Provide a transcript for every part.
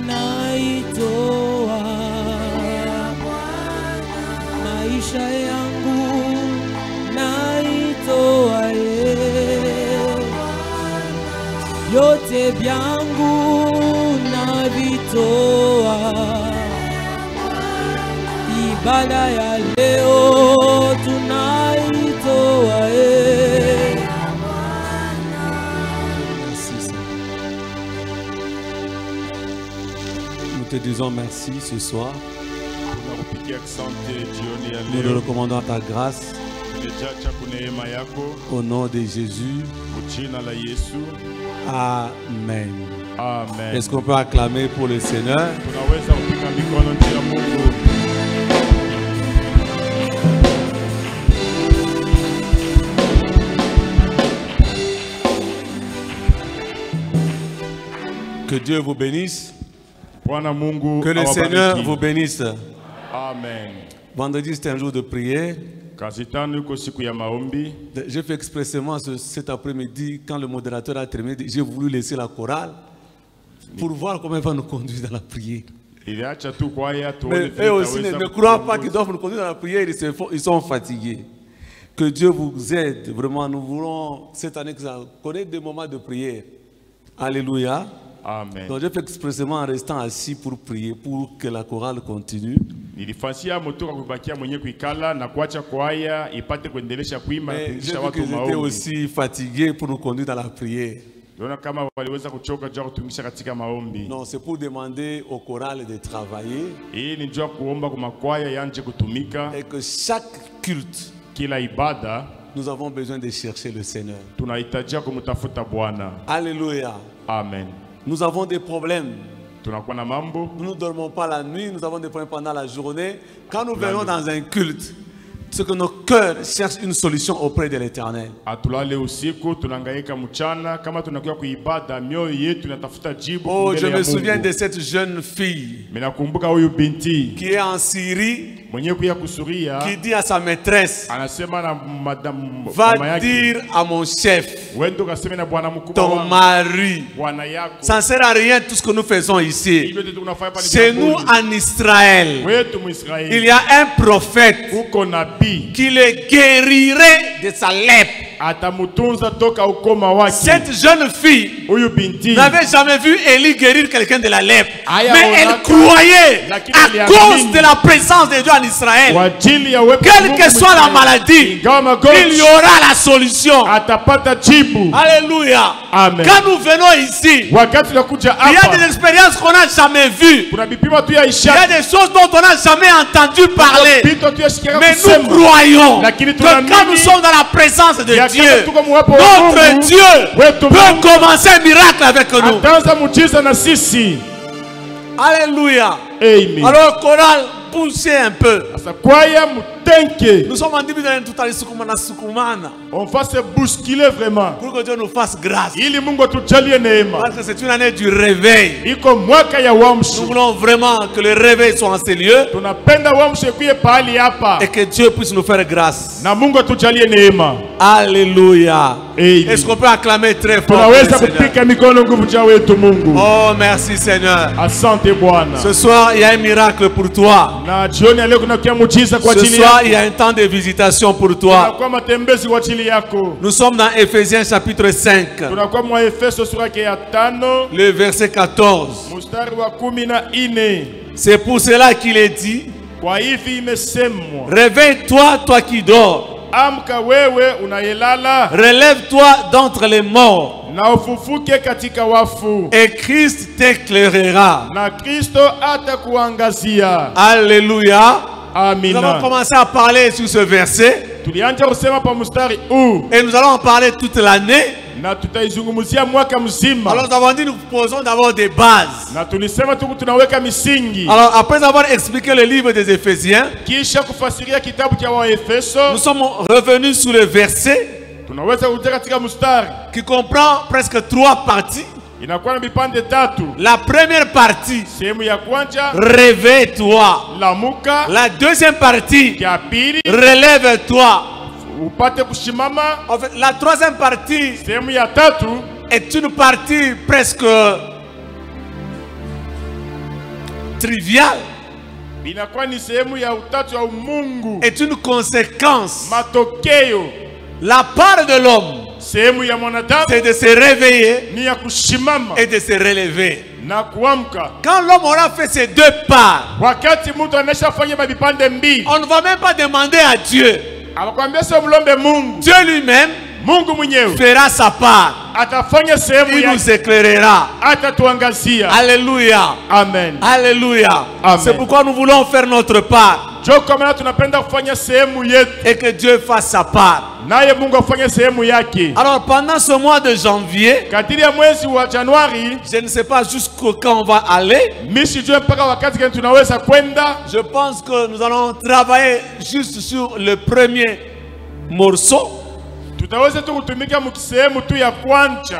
naitoa maisha yangu, naitoa yote vyangu navitoa. Ibada ya leo tunaitoa Nous te disons merci ce soir. Nous le recommandons à ta grâce. Au nom de Jésus. Amen. Amen. Est-ce qu'on peut acclamer pour le Seigneur? Que Dieu vous bénisse. Que le Seigneur vous bénisse. Amen. Vendredi, c'est un jour de prière. J'ai fait expressément cet après-midi, quand le modérateur a terminé, j'ai voulu laisser la chorale pour voir comment il va nous conduire dans la prière. Mais eux aussi ne croient pas qu'ils doivent nous conduire dans la prière, ils sont fatigués. Que Dieu vous aide, vraiment, nous voulons cette année que ça connaît des moments de prière. Alléluia. Amen. Donc j'ai fait expressément en restant assis pour prier, pour que la chorale continue. Mais j'ai vu qu'ils étaient aussi fatigués pour nous conduire dans la prière. Non, c'est pour demander au choral de travailler. Et que chaque culte, nous avons besoin de chercher le Seigneur. Alléluia. Amen. Nous avons des problèmes. Nous ne dormons pas la nuit, nous avons des problèmes pendant la journée. Quand nous venons dans un culte, c'est que nos cœurs cherchent une solution auprès de l'Éternel. Oh, je me souviens de cette jeune fille qui est en Syrie, qui dit à sa maîtresse, va dire à mon chef, ton mari, ça ne sert à rien tout ce que nous faisons ici. Chez nous en Israël, il y a un prophète qui le guérirait de sa lèpre. Cette jeune fille n'avait jamais vu Élie guérir quelqu'un de la lèpre. Mais elle croyait à cause de la présence de Dieu en Israël. Quelle que soit la maladie, il y aura la solution. Alléluia. Amen. Quand nous venons ici, il y a des expériences qu'on n'a jamais vues. Il y a des choses dont on n'a jamais entendu parler. Mais nous croyons que quand nous sommes dans la présence de Dieu, notre Dieu peut commencer un miracle avec nous. Alléluia. Amen. Alors, chorale, poussez un peu. Nous sommes en début de on va se bousculer vraiment. Pour que Dieu nous fasse grâce. Parce que c'est une année du réveil. Nous voulons vraiment que le réveil soit en ces lieux. Et que Dieu puisse nous faire grâce. Alléluia. Est-ce qu'on peut acclamer très fort? Oh, merci Seigneur. Ce soir, il y a un miracle pour toi. Ce soir, il y a un temps de visitation pour toi. Nous sommes dans Éphésiens chapitre 5. Le verset 14. C'est pour cela qu'il est dit, réveille-toi, toi qui dors. Relève-toi d'entre les morts. Et Christ t'éclairera. Alléluia. Amen. Nous allons commencer à parler sur ce verset. Et nous allons en parler toute l'année. Alors nous avons dit nous posons d'abord des bases. Alors après avoir expliqué le livre des Éphésiens, nous sommes revenus sur le verset qui comprend presque 3 parties. La première partie, réveille-toi. La deuxième partie, relève-toi. En fait, la troisième partie est une partie presque triviale. Est une conséquence. La part de l'homme, c'est de se réveiller et de se relever. Quand l'homme aura fait ces deux parts, on ne va même pas demander à Dieu. Dieu lui-même fera sa part. Il nous éclairera. Alléluia. Amen. Alléluia. C'est pourquoi nous voulons faire notre part. Et que Dieu fasse sa part. Alors pendant ce mois de janvier, je ne sais pas jusqu'au quand on va aller. Je pense que nous allons travailler juste sur le premier morceau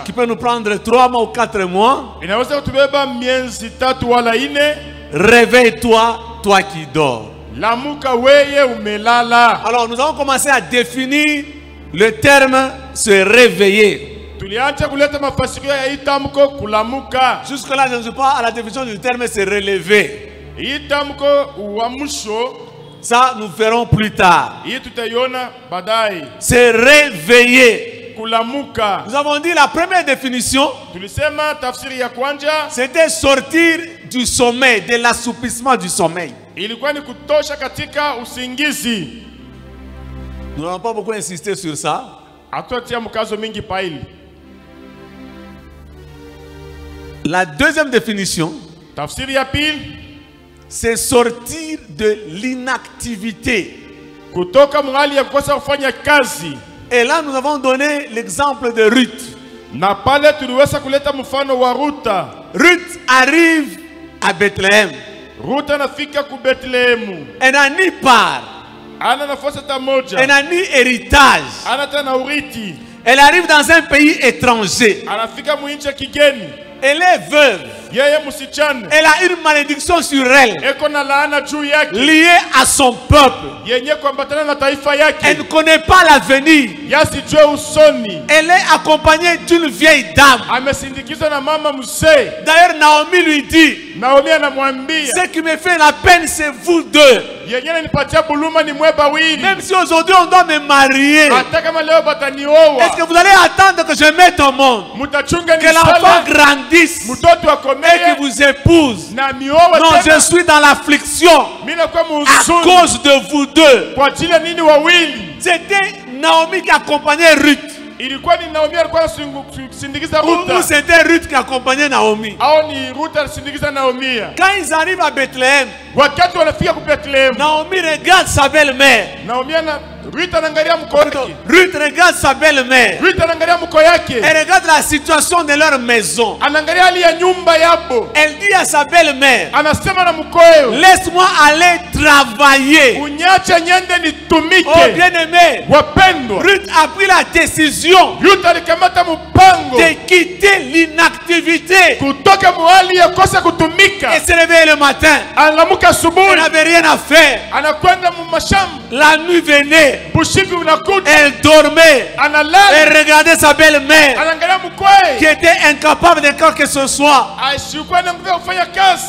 qui peut nous prendre 3 mois ou 4 mois. Réveille-toi, toi qui dors. Alors nous allons commencer à définir le terme se réveiller. Jusque-là, je ne suis pas à la définition du terme se relever. Ça, nous verrons plus tard. Se réveiller. Nous avons dit la première définition, c'était sortir du sommeil, de l'assoupissement du sommeil. Nous n'allons pas beaucoup insister sur ça. La deuxième définition, c'est sortir de l'inactivité. Et là, nous avons donné l'exemple de Ruth. Ruth arrive à Bethléem. Elle n'a ni part. Elle n'a ni héritage. Elle arrive dans un pays étranger. Elle est veuve. Elle a une malédiction sur elle, liée à son peuple. Elle ne connaît pas l'avenir. Elle est accompagnée d'une vieille dame. D'ailleurs, Naomi lui dit, ce qui me fait la peine, c'est vous deux. Même si aujourd'hui on doit me marier, est-ce que vous allez attendre que je mette au monde, que l'enfant grandisse et qu'il vous épouse? Non, je suis dans l'affliction à cause de vous deux. C'était Naomi qui accompagnait Ruth. Ou c'était Ruth qui accompagnait Naomi. Quand ils arrivent à Bethléem, Naomi regarde sa belle-mère. Ruth regarde sa belle-mère. Elle regarde la situation de leur maison. Elle dit à sa belle-mère, laisse-moi aller travailler. Oh bien-aimé, Ruth a pris la décision de quitter l'inactivité et se réveiller le matin. Elle n'avait rien à faire. La nuit venait. Elle dormait. Elle regardait sa belle-mère qui était incapable de quoi que ce soit.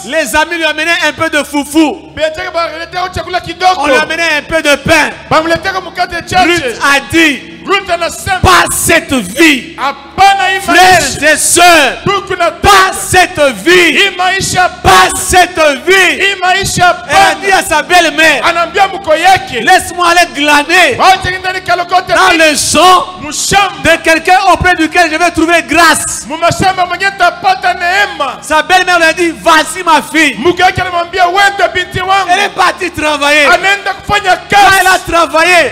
Les amis lui amenaient un peu de foufou. On lui amenait un peu de pain. Ruth a dit, pas cette vie. Frères et sœurs, pas cette vie. Pas cette vie. Elle a dit à sa belle-mère, laisse-moi aller glaner dans le champ de quelqu'un auprès duquel je vais trouver grâce. Sa belle-mère lui a dit, vas-y ma fille. Elle est partie travailler. Quand elle a travaillé,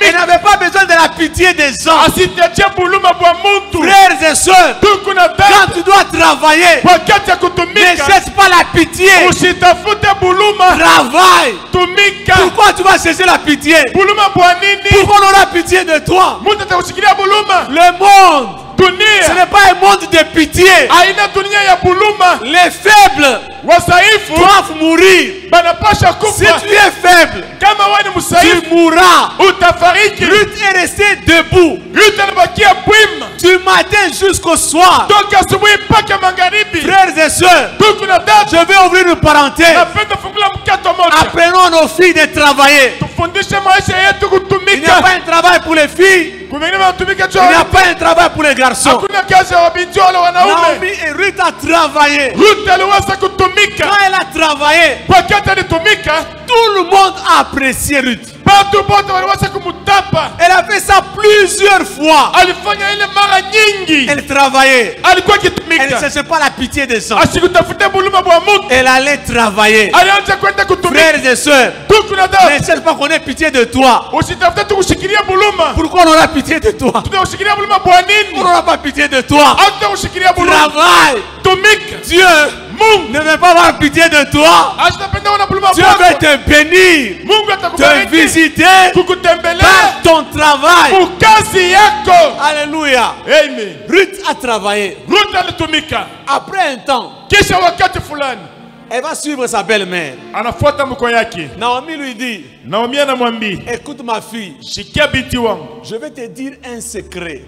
elle n'avait pas besoin de la pitié des gens. Frères et sœurs, quand tu dois travailler, ne cherche pas la pitié. Travaille. Pourquoi tu vas chercher la pitié? Pourquoi on aura pitié de toi? Le monde Ce n'est pas un monde de pitié. Les faibles doivent mourir. Si tu es faible, tu mourras. Ruth est restée debout du matin jusqu'au soir. Frères et sœurs, je vais ouvrir une parenthèse. Apprenons nos filles de travailler. Il n'y a pas un travail pour les filles. Il n'y a pas un travail pour les garçons. Naomi et Ruth a travaillé. Quand elle a travaillé, tout le monde a apprécié Ruth. Elle a fait ça plusieurs fois. Elle travaillait. Elle ne cherchait pas la pitié des gens. Elle allait travailler. Frères et sœurs, ne cherche pas qu'on ait pitié de toi. Pourquoi on aura pitié de toi? On n'aura pas pitié de toi. Travaille. Dieu ne veut pas avoir pitié de toi. Dieu veut te bénir, te visiter par ton travail. Alléluia. Ruth a travaillé. Après un temps, elle va suivre sa belle-mère. Naomi lui dit, écoute ma fille, je vais te dire un secret.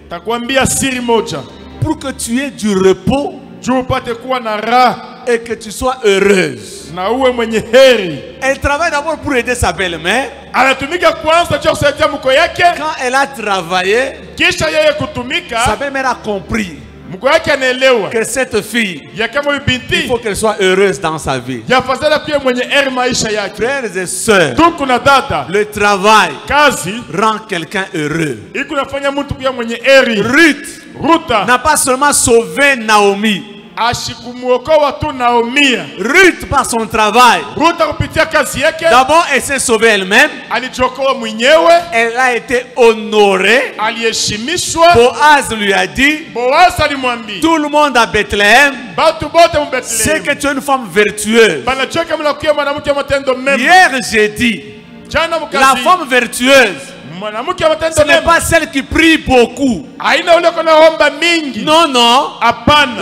Pour que tu aies du repos et que tu sois heureuse. Elle travaille d'abord pour aider sa belle-mère. Quand elle a travaillé, sa belle-mère a compris que cette fille, il faut qu'elle soit heureuse dans sa vie. Frères et sœurs, le travail rend quelqu'un heureux. Ruth n'a pas seulement sauvé Naomi. Ruth, par son travail, d'abord elle s'est sauvée elle-même. Elle a été honorée. Boaz lui a dit, tout le monde à Bethléem sait que tu es une femme vertueuse. Hier j'ai dit, la femme vertueuse, ce n'est pas celle qui prie beaucoup. Non, non.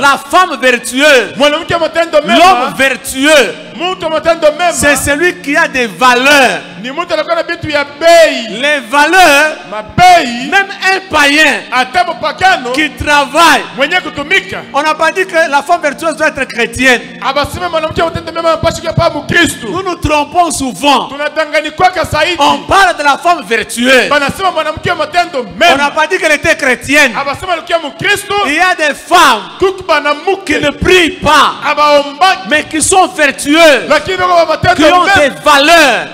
La femme vertueuse, l'homme vertueux, c'est celui qui a des valeurs. Les valeurs, même un païen qui travaille. On n'a pas dit que la femme vertueuse doit être chrétienne. Nous nous trompons souvent. On parle de la femme vertueuse. On n'a pas dit qu'elle était chrétienne. Il y a des femmes qui ne prient pas, mais qui sont vertueuses, qui ont des valeurs.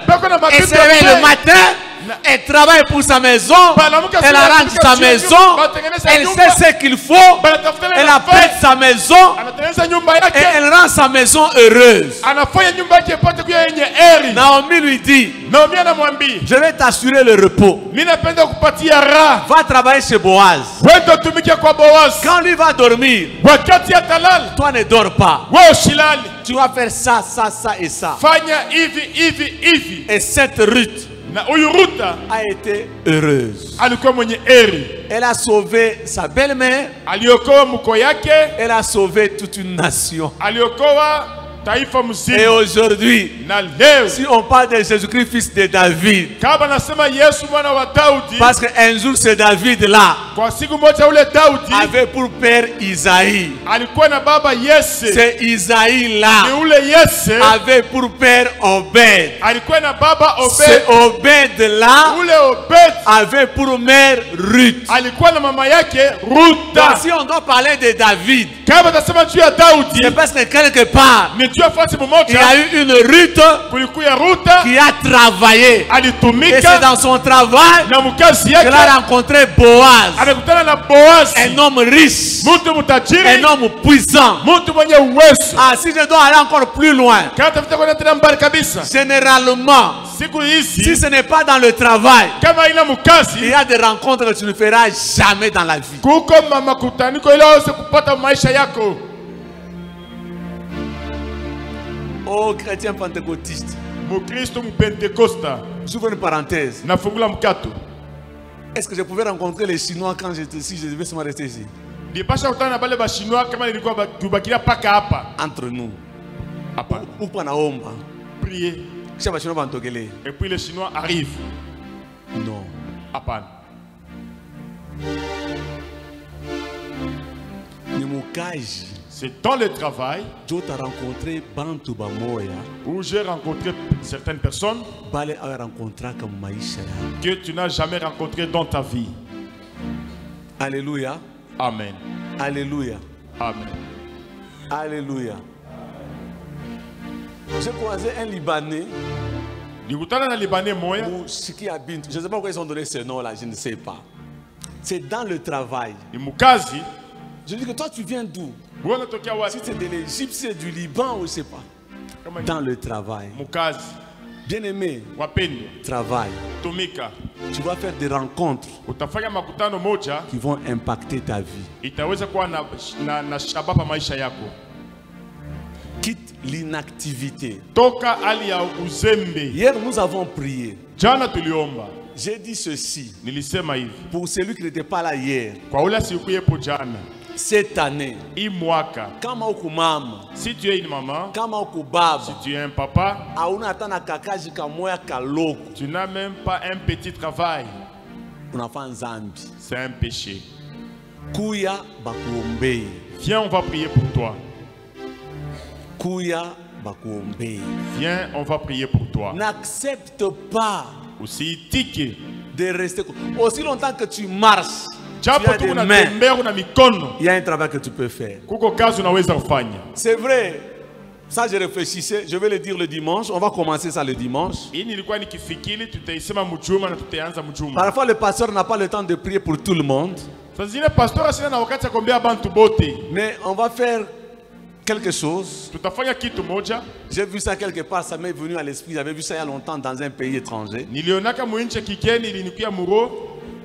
Elle se réveille le matin, elle travaille pour sa maison, elle arrange sa maison, elle sait ce qu'il faut, elle apprête sa maison et elle rend sa maison heureuse. Naomi lui dit, je vais t'assurer le repos. Va travailler chez Boaz. Quand lui va dormir, toi ne dors pas. Tu vas faire ça, ça, ça et ça. Et cette Ruth a été heureuse. Elle a sauvé sa belle-mère. Elle a sauvé toute une nation. Et aujourd'hui, si on parle de Jésus-Christ, fils de David, parce qu'un jour ce David-là avait pour père Isaïe. C'est Isaïe-là avait pour père Obed. C'est Obed-là avait pour mère Ruth. Donc si on doit parler de David, c'est parce que quelque part il y a eu une Ruth qui a travaillé. Et c'est dans son travail qu'elle a rencontré Boaz. Un homme riche, un homme puissant. Ah, si je dois aller encore plus loin, généralement, si ce n'est pas dans le travail, il y a des rencontres que tu ne feras jamais dans la vie. Oh, chrétien pentecôtiste. J'ouvre une parenthèse. Est-ce que je pouvais rencontrer les Chinois quand j'étais ici? Je devais seulement rester ici. Entre nous. Ou pas na omba. Priez. Et puis les Chinois arrivent. Non. Apan. C'est dans le travail où j'ai rencontré certaines personnes que tu n'as jamais rencontrées dans ta vie. Alléluia. Amen. Alléluia. Amen. Alléluia. J'ai croisé un Libanais. Je ne sais pas pourquoi ils ont donné ce nom-là, je ne sais pas. C'est dans le travail. Je dis que toi tu viens d'où? Si c'est de l'Égypte, c'est du Liban ou je ne sais pas. Dans le travail. Bien aimé, travail. Tu vas faire des rencontres qui vont impacter ta vie. Quitte l'inactivité. Hier nous avons prié. J'ai dit ceci pour celui qui n'était pas là hier. Cette année, si tu es une maman, si tu es un papa, tu n'as même pas un petit travail. C'est un péché. Viens, on va prier pour toi. Viens, on va prier pour toi. N'accepte pas aussi de rester aussi longtemps que tu marches. Tu as des mains. Il y a un travail que tu peux faire. C'est vrai. Ça, je réfléchissais. Je vais le dire le dimanche. On va commencer ça le dimanche. Parfois, le pasteur n'a pas le temps de prier pour tout le monde. Mais on va faire quelque chose. J'ai vu ça quelque part, ça m'est venu à l'esprit. J'avais vu ça il y a longtemps dans un pays étranger.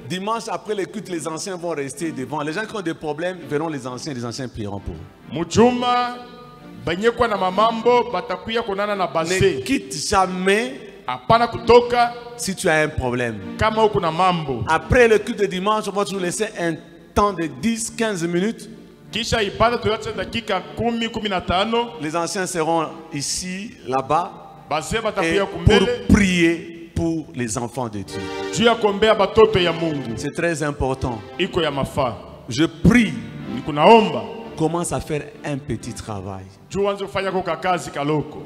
Dimanche après les cultes, les anciens vont rester devant. Les gens qui ont des problèmes verront les anciens prieront pour eux. Ne quitte jamais si tu as un problème. Après le culte de dimanche, on va toujours laisser un temps de 10-15 minutes. Les anciens seront ici, là-bas, pour prier pour les enfants de Dieu. C'est très important. Je prie. Commence à faire un petit travail.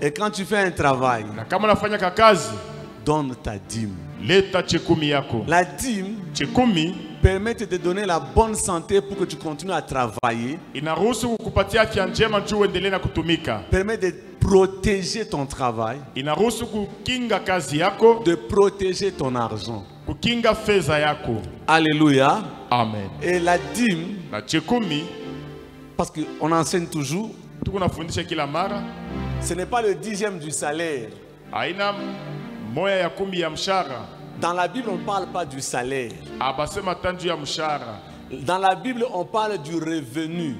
Et quand tu fais un travail, donne ta dîme. La dîme permet de te donner la bonne santé pour que tu continues à travailler. Permet de protéger ton travail. De protéger ton argent. Alléluia. Amen. Et la dîme, parce qu'on enseigne toujours, ce n'est pas le 10e du salaire. Dans la Bible, on ne parle pas du salaire. Dans la Bible, on parle du revenu.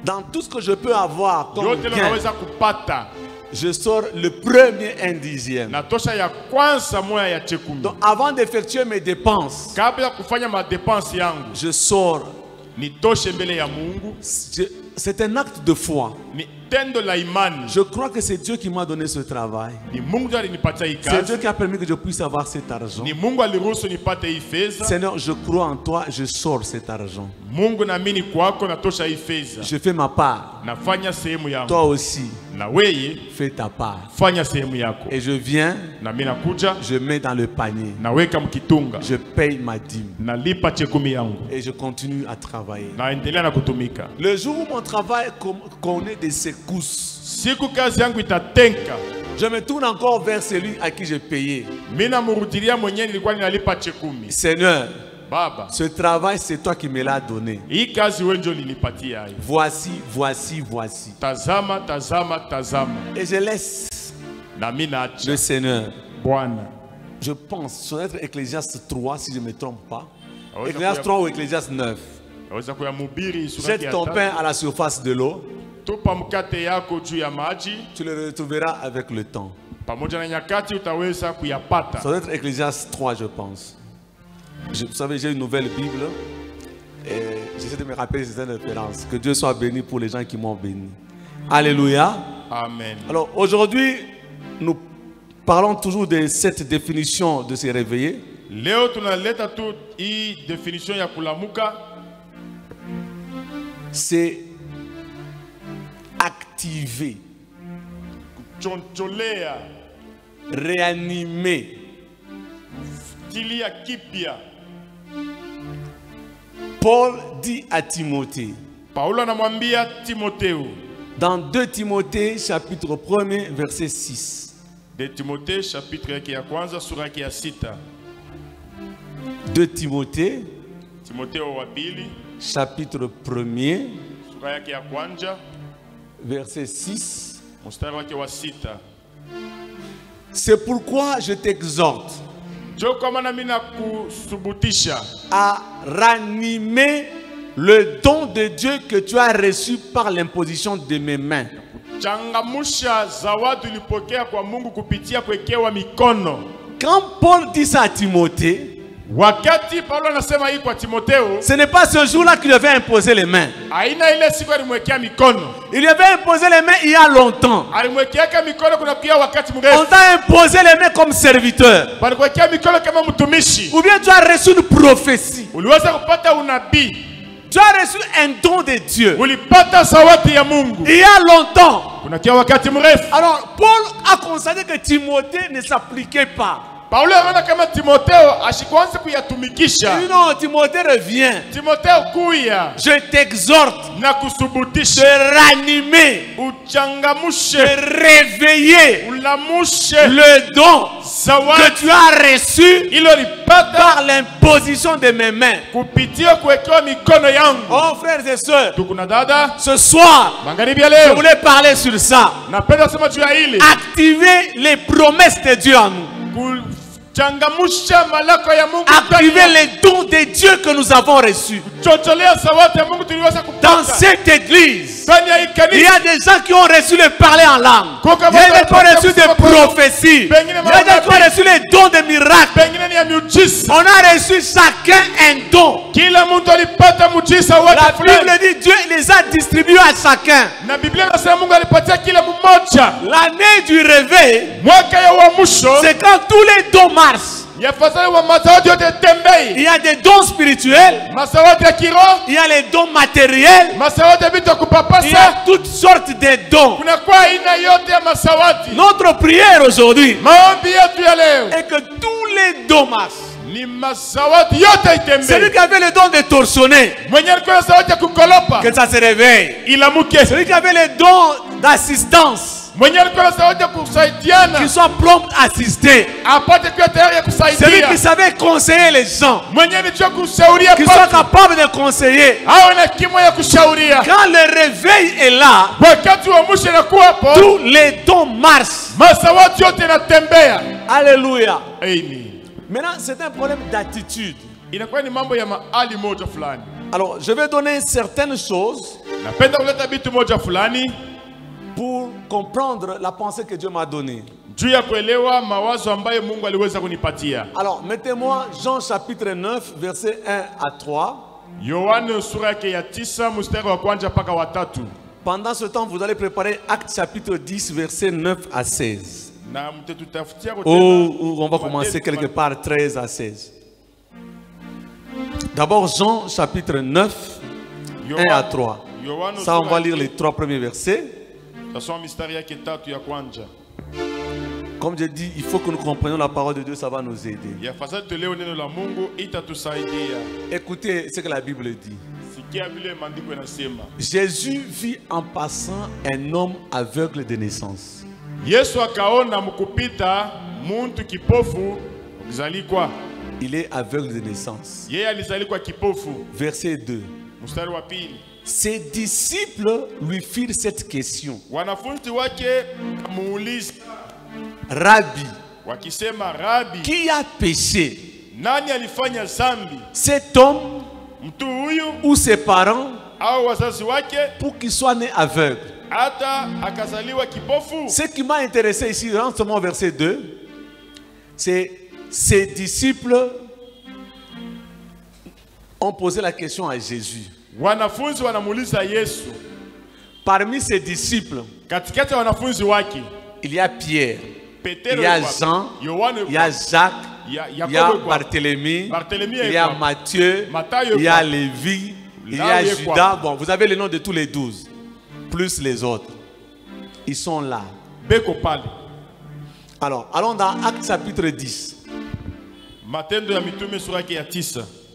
Dans tout ce que je peux avoir comme gain, je sors le premier 1/10. Donc avant d'effectuer mes dépenses, je sors. C'est un acte de foi. Je crois que c'est Dieu qui m'a donné ce travail. C'est Dieu qui a permis que je puisse avoir cet argent. Seigneur, je crois en toi, je sors cet argent. Je fais ma part. Toi aussi, fais ta part. Et je viens, je mets dans le panier. Je paye ma dîme. Et je continue à travailler. Le jour où mon travail connaît des secousses, je me tourne encore vers celui à qui j'ai payé. Seigneur, ce travail, c'est toi qui me l'as donné. Voici, voici, voici. Et je laisse le Seigneur. Je pense, ça doit être Ecclésiaste 3, si je ne me trompe pas. Ecclésiaste 3 ou Ecclésiaste 9. Jette ton pain à la surface de l'eau. Tu le retrouveras avec le temps. Ça doit être Ecclésiaste 3, je pense. Vous savez, j'ai une nouvelle Bible et j'essaie de me rappeler certaines références. Que Dieu soit béni pour les gens qui m'ont béni. Alléluia. Amen. Alors aujourd'hui, nous parlons toujours de cette définition de se réveiller. Leo tunaleta tu hii definition ya kulamuka. C'est activer, kuchoncholea, réanimer, tilia kipya. Paul dit à Timothée, Paulo anamwambia Timotheo, dans 2 Timothée chapitre 1 verset 6. 2 Timothée chapitre yake ya kwanza sura yake ya 6. 2 Timothée Timotheo wa pili chapitre 1 sura yake ya kwanza verset 6. Mstari wake wa 6. C'est pourquoi je t'exhorte à ranimer le don de Dieu que tu as reçu par l'imposition de mes mains. Quand Paul dit ça à Timothée, ce n'est pas ce jour-là qu'il avait imposé les mains. Il lui avait imposé les mains il y a longtemps. On t'a imposé les mains comme serviteur. Ou bien tu as reçu une prophétie. Tu as reçu un don de Dieu il y a longtemps. Alors Paul a constaté que Timothée ne s'appliquait pas. Paulo anaona kama Timotheo ashikuanza kuyatumikisha. Non, Timothée revient. Timotheo kuya. Je t'exhorte na kusubutisha. De ranimer. Uchangamushe. De réveiller. Ulamushe. Le don zawadi que tu as reçu par l'imposition de mes mains. Kupitia kuwekewa mikono yangu. Oh frères et sœurs. Tukuna dada. Ce soir, magharibi ya leo, je voulais parler sur ça. Napenda sema juu ya hili. Activer les promesses de Dieu en nous. Activer les dons de Dieu que nous avons reçus. Dans cette église, il y a des gens qui ont reçu le parler en langue. Il y a des gens qui ont reçu des prophéties. Il y a des gens qui ont reçu les dons de miracles. On a reçu chacun un don. La Bible dit Dieu les a distribués à chacun. L'année du réveil, c'est quand tous les dons marchent. Il y a des dons spirituels. Il y a les dons matériels. Il y a toutes sortes de dons. Notre prière aujourd'hui est que tous les dons marchent. Celui qui avait le don de torsionner, que ça se réveille. Celui qui avait le don d'assistance, qui soit prompt à assister. Celui qui savait conseiller les gens, qui soit capable de conseiller. Quand le réveil est là, tous les dons marchent. Alléluia. Amen. Maintenant, c'est un problème d'attitude. Alors, je vais donner certaines choses pour comprendre la pensée que Dieu m'a donnée. Alors, mettez-moi Jean chapitre 9, versets 1 à 3. Pendant ce temps, vous allez préparer Actes chapitre 10, versets 9 à 16. On va commencer quelque part 13 à 16. D'abord Jean chapitre 9, 1 à 3. Ça, on va lire les 3 premiers versets. Comme je dis, il faut que nous comprenions la parole de Dieu, ça va nous aider. Écoutez ce que la Bible dit. Jésus vit en passant un homme aveugle de naissance. Il est aveugle de naissance. Verset 2. Ses disciples lui firent cette question. Rabbi, qui a péché, cet homme ou ses parents, pour qu'il soit né aveugle? Ce qui m'a intéressé ici, dans ce verset 2, c'est ses disciples ont posé la question à Jésus. Wanafunzi wanamuuliza Yesu. Parmi ses disciples, katikati ya wanafunzi wake, il y a Pierre, Petero, il y a Jean, il y a Jacques, il y a Barthélemy, il y a Matthieu, il y a Lévi, il y a Judas. Bon, vous avez le nom de tous les 12, plus les autres. Ils sont là. Alors, allons dans Actes chapitre 10.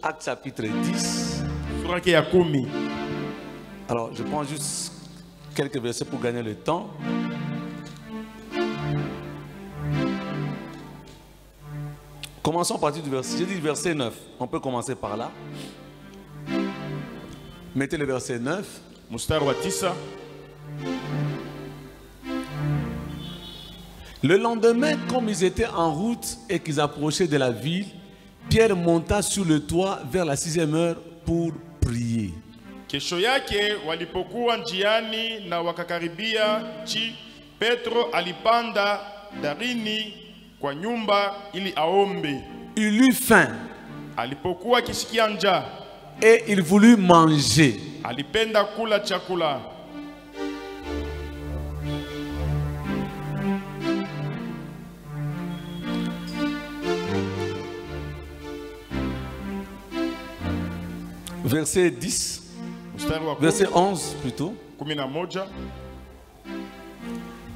Actes chapitre 10. Alors, je prends juste quelques versets pour gagner le temps. Commençons à partir du verset. J'ai dit verset 9. On peut commencer par là. Mettez le verset 9. Le lendemain, comme ils étaient en route et qu'ils approchaient de la ville, Pierre monta sur le toit vers la 6e heure pour prier. Kesho yake walipokuwa njiani na wakakaribia nchi, Petro alipanda darini kwa nyumba ili aombe. Il eut faim. Alipokuwa akisikia njaa. Et il voulut manger. Alipenda kula chakula. Verset 10. Verset 11 plutôt.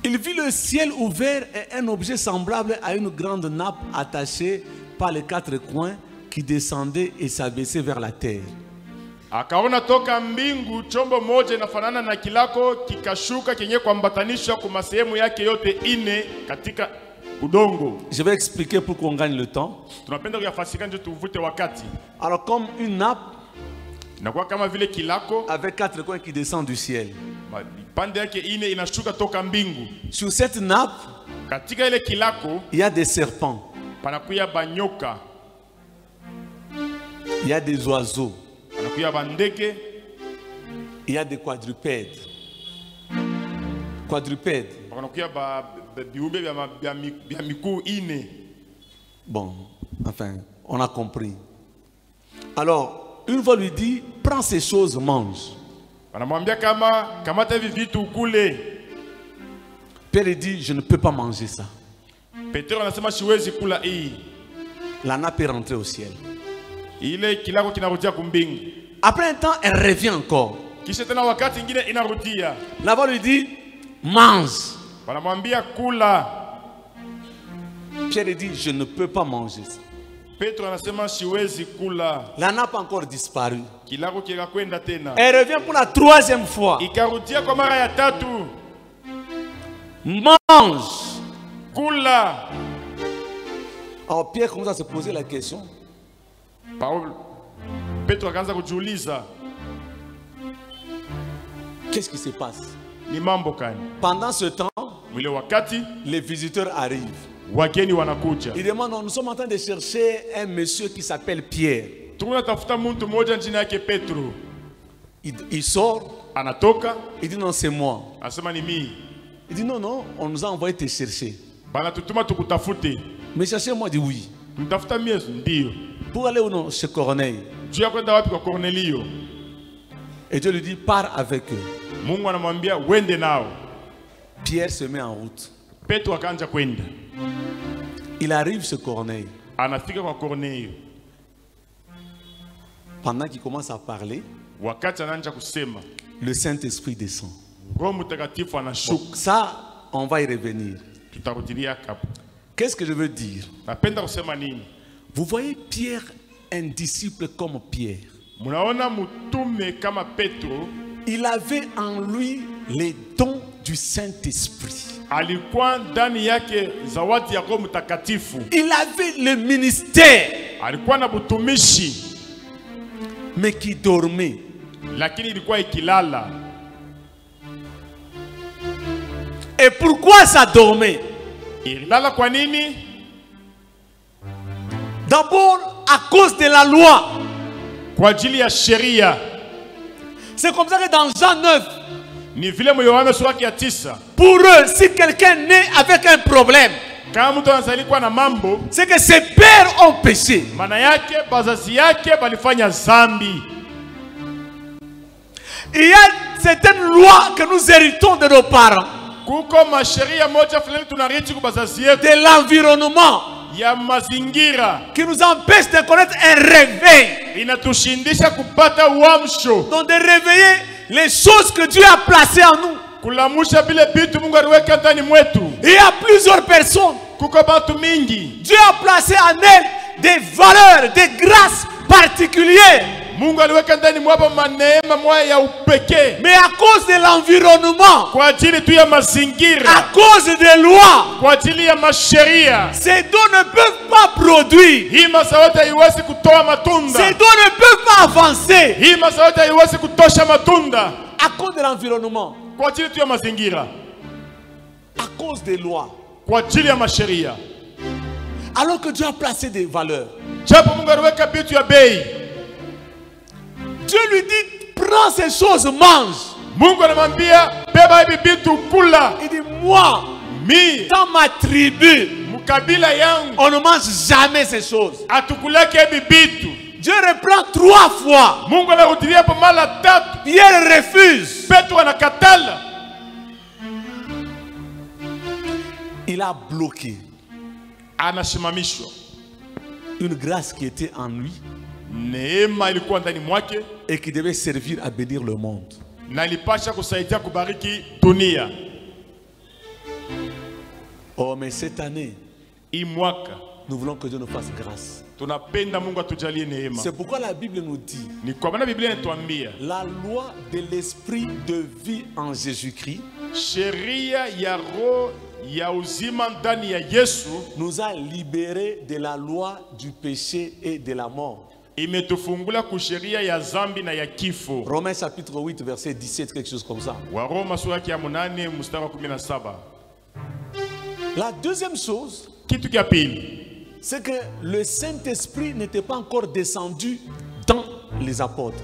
Il vit le ciel ouvert et un objet semblable à une grande nappe attachée par les 4 coins qui descendait et s'abaissait vers la terre. Akaona toka mbingu chombo moja inafanana na kilako kikashuka kenye kuambatanishwa kwa masehemu yake yote ine katika udongo. Je vais expliquer pour qu'on gagne le temps. Tunapenda kuyafasika nje tuvute wakati. Alors comme une nappe inakuwa kama vile kilako avec 4 coins qui descendent du ciel. Pande yake ine inashuka toka mbingu. Sur cette nappe, katika ile kilako, il y a des serpents. Panakuya banyoka. Il y a des oiseaux. Panakuya bandeke. Il y a des quadrupèdes. Quadrupèdes. Panakuya biumbe bya miku ine. Bon, enfin, on a compris. Alors, une fois lui dit, prends ces choses, mange. Pierre dit, je ne peux pas manger ça. La nappe est rentrée au ciel. Après un temps, elle revient encore. La voix lui dit, mange. Pierre dit, je ne peux pas manger ça. La nappe a encore disparu. Elle revient pour la 3e fois. Mange. Alors Pierre commence à se poser la question. Qu'est-ce qui se passe? Pendant ce temps, les visiteurs arrivent. Il demande, nous sommes en train de chercher un monsieur qui s'appelle Pierre. Il sort. Il dit non, c'est moi. Il dit non, non, on nous a envoyé te chercher. Mais cherchez-moi, dit oui. Pour aller où non? Chez Corneille. Et Dieu lui dit, pars avec eux. Pierre se met en route. Il arrive chez Corneille. Pendant qu'il commence à parler, le Saint-Esprit descend. Bon, ça, on va y revenir. Qu'est-ce que je veux dire? Vous voyez Pierre, un disciple comme Pierre. Il avait en lui les dons du Saint-Esprit. Il avait le ministère, mais qui dormait. Et pourquoi ça dormait? D'abord à cause de la loi. C'est comme ça que dans Jean 9, pour eux, si quelqu'un naît avec un problème, c'est que ses pères ont péché. Il y a certaines lois que nous héritons de nos parents, de l'environnement, qui nous empêche de connaître un réveil, donc de réveiller les choses que Dieu a placées en nous. Il y a plusieurs personnes, Dieu a placé en elles des valeurs, des grâces particulières. Mais à cause de l'environnement, à cause des lois, ces dons ne peuvent pas produire. Ces dons ne peuvent pas avancer. À cause de l'environnement, à cause des lois, alors que Dieu a placé des valeurs. Dieu lui dit, prends ces choses, mange. Il dit, moi, dans ma tribu, on ne mange jamais ces choses. Dieu reprend 3 fois. Pierre refuse. Il a bloqué une grâce qui était en lui et qui devait servir à bénir le monde. Oh, mais cette année, nous voulons que Dieu nous fasse grâce. C'est pourquoi la Bible nous dit, la loi de l'esprit de vie en Jésus-Christ nous a libérés de la loi du péché et de la mort. Romains chapitre 8 verset 17, quelque chose comme ça. La deuxième chose, c'est que le Saint-Esprit n'était pas encore descendu dans les apôtres.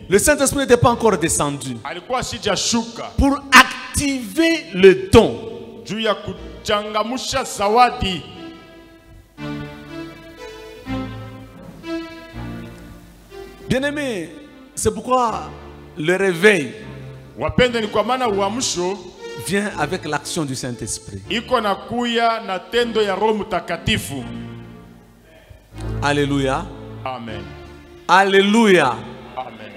Le Saint-Esprit n'était pas encore descendu pour activer le don. Bien-aimé, c'est pourquoi le réveil vient avec l'action du Saint-Esprit. Alléluia. Amen. Alléluia. Amen.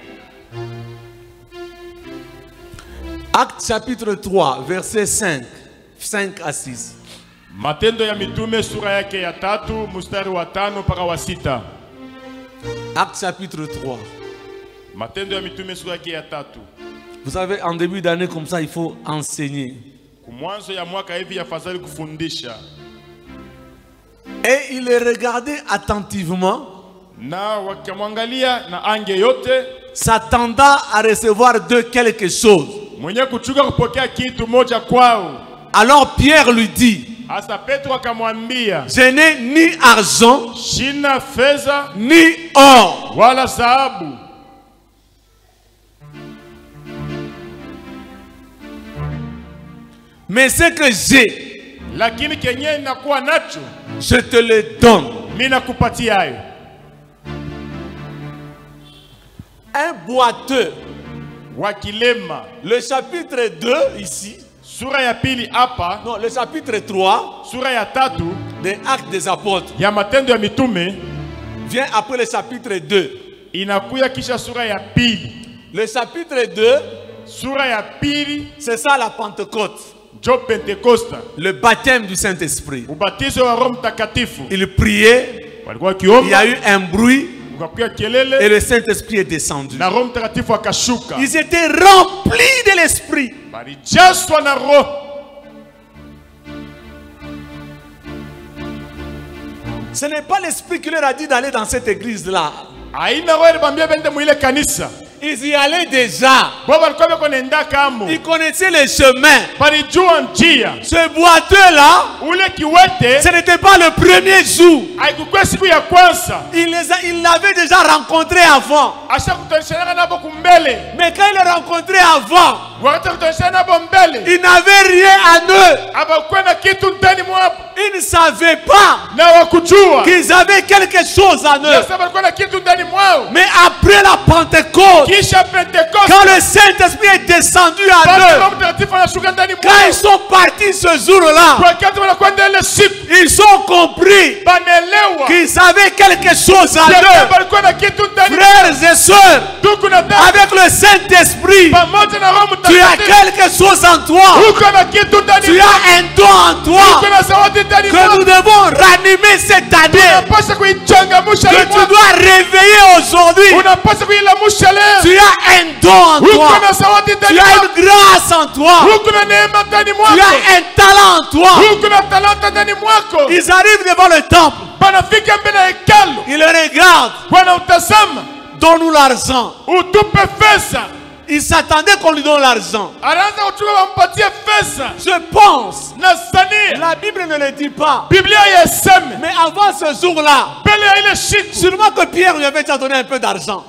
Acte chapitre 3, verset 5 à 6. Matendo ya mitume sura yake ya 3 mstari wa 5 mpaka wa 6. Acte chapitre 3. Matendo ya mitume sura yake ya 3. Vous savez, en début d'année comme ça, il faut enseigner. Et il les regardait attentivement, s'attendant à recevoir de quelque chose. Alors Pierre lui dit, je n'ai ni argent, ni or, mais ce que j'ai, je te le donne. Un boiteux, le chapitre 2 ici, non, le chapitre 3 des Actes des Apôtres vient après le chapitre 2. Le chapitre 2, c'est ça la Pentecôte. Le baptême du Saint-Esprit. Il priait, il y a eu un bruit et le Saint-Esprit est descendu. Ils étaient remplis de l'Esprit. Ce n'est pas l'Esprit qui leur a dit d'aller dans cette église-là. Ils Ils y allaient déjà. Ils connaissaient les chemins. Ce boiteux-là, ce n'était pas le premier jour. Il l'avait déjà rencontré avant. Mais quand il l'a rencontré avant, il n'avait rien en eux. Ils ne savaient pas qu'ils avaient quelque chose en eux. Mais après la Pentecôte, quand le Saint-Esprit est descendu en eux, quand ils sont partis ce jour-là, ils ont compris qu'ils avaient quelque chose en eux. Frères et sœurs, avec le Saint-Esprit, tu as quelque chose en toi. Tu as un don en toi que nous devons ranimer cette année, que tu dois réveiller aujourd'hui. Tu as un don en toi. Tu as une grâce en toi. Tu as un talent en toi. Ils arrivent devant le temple. Ils le regardent. Donne-nous l'argent. Il s'attendait qu'on lui donne l'argent. Je pense. La Bible ne le dit pas. Mais avant ce jour-là, sûrement que Pierre lui avait déjà donné un peu d'argent.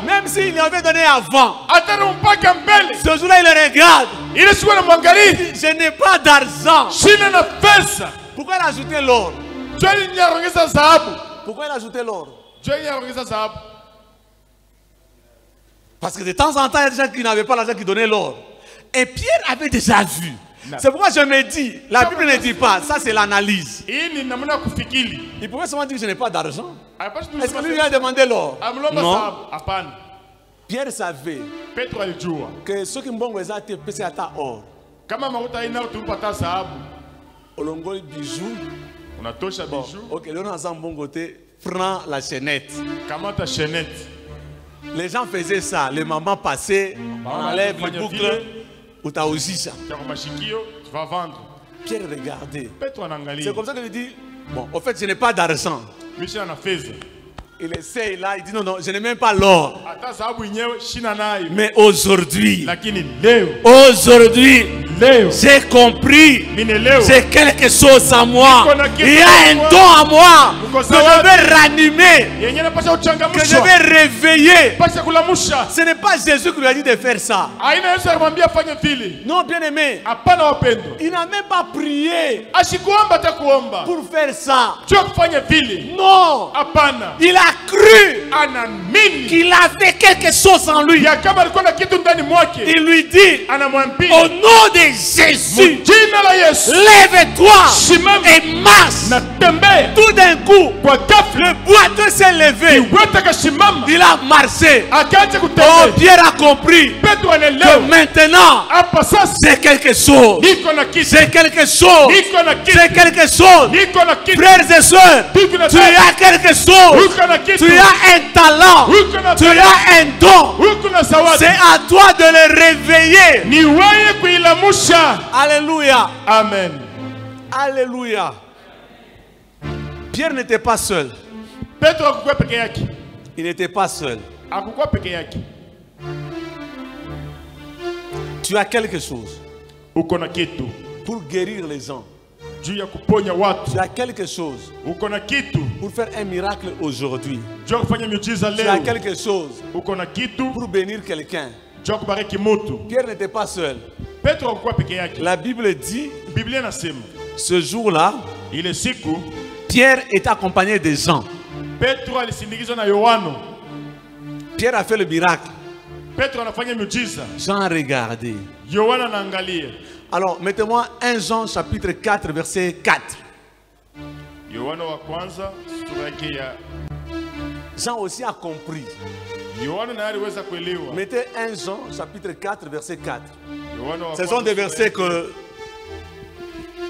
Même s'il lui avait donné avant. Ce jour-là, il le regarde. Il dit, je n'ai pas d'argent. Pourquoi il a ajouté l'or? Pourquoi il a ajouté l'or? Parce que de temps en temps, il y a des gens qui n'avaient pas l'argent qui donnaient l'or. Et Pierre avait déjà vu. C'est pourquoi je me dis, la Bible ne dit pas, ça c'est l'analyse. Il pouvait seulement dire que je n'ai pas d'argent. Est-ce que lui a demandé l'or? Non. Pierre savait que ceux qui m'ont été payés à or. Olongoli bijou. Ok, le ensemble bon côté prend la chaînette. Les gens faisaient ça, les mamans passaient, on enlève les boucles, ou t'as aussi ça. Tu vas vendre. Pierre regardait. C'est comme ça qu'il dit, bon, en fait, je n'ai pas d'argent. Il essaye là, il dit non, non, je n'ai même pas l'or. Mais aujourd'hui, j'ai compris, j'ai quelque chose en moi. Il y a un don en moi que je vais ranimer, que je vais réveiller. Ce n'est pas Jésus qui lui a dit de faire ça. Non, bien aimé, il n'a même pas prié pour faire ça. Non, il a cru qu'il avait quelque chose en lui. Il lui dit, au nom de Jésus, lève-toi et marche. Tout d'un coup, le boiteux s'est levé. Il a marché. Oh, Pierre a compris que maintenant, c'est quelque chose. C'est quelque chose. C'est quelque chose. Frères et sœurs, tu as quelque chose. Tu as un talent. Tu as un don. C'est à toi de le réveiller. Alléluia. Amen. Alléluia. Pierre n'était pas seul. Il n'était pas seul. Tu as quelque chose pour guérir les gens. Tu as quelque chose pour faire un miracle aujourd'hui. Tu as quelque chose pour bénir quelqu'un. Pierre n'était pas seul. La Bible dit, ce jour-là, Pierre est accompagné des gens. Pierre a fait le miracle. Jean a regardé. Alors, mettez-moi 1 Jean chapitre 4, verset 4. Jean aussi a compris. Mettez 1 Jean chapitre 4, verset 4. Ce sont des versets que